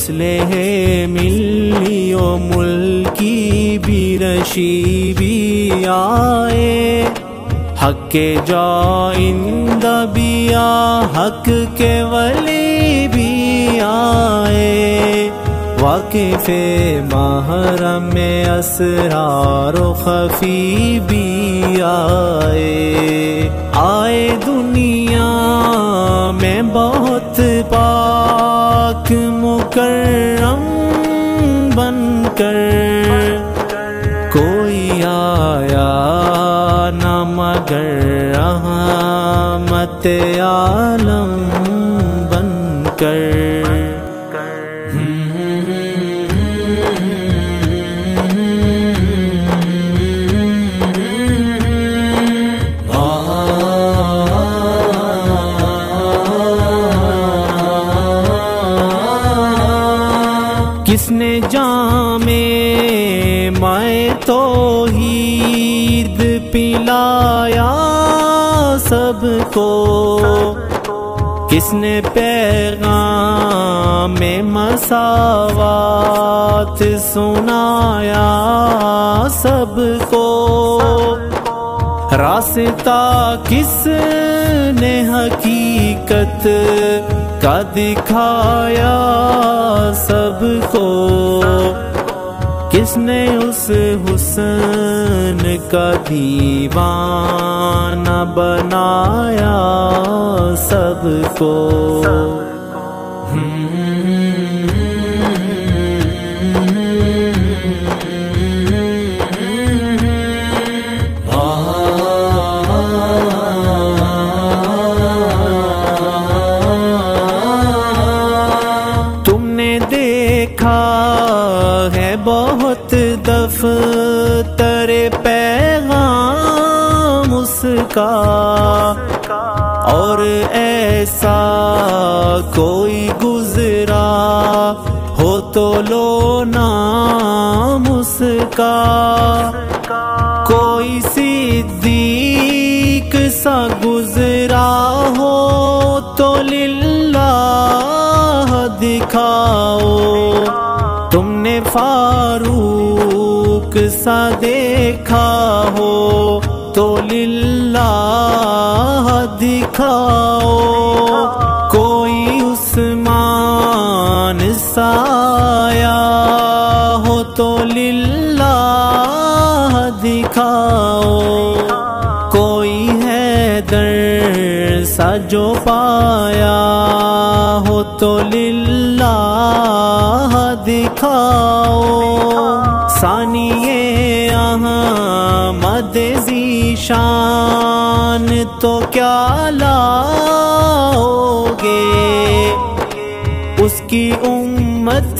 مصلح ملی و ملکی بھی رشیبی آئے، حق کے جائندہ بھی حق کے ولی بھی آئے، واقف محرم میں اسرار و خفی بھی آئے، آئے دنیا میں بہت پاک مکرم بن کر، کوئی آیا نہ مگر رحمت عالم بن کر۔ کس نے جام مائے توحید پلایا سب کو، کس نے پیغام مساوات سنایا سب کو، راستہ کس نے حقیقت کا دکھایا سب کو، کس نے اس حسن کا دیوانہ بنایا سب کو۔ ہے بہت دفتر پیغام اس کا، اور ایسا کوئی گزرا ہو تو لو نام اس کا، کوئی صدیق سا گزرا ہو تو للہ دکھاؤ، تم نے فاروق سا دیکھا ہو تو للہ دکھاؤ، کوئی عثمان سا آیا ہو تو للہ دکھاؤ، کوئی حیدر سا جو پایا ہو تو للہ دکھاؤ، ثانی احمد ذیشان تو کیا لاؤگے، اس کی امت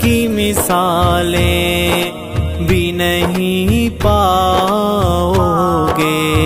کی مثالیں بھی نہیں پاؤ گے۔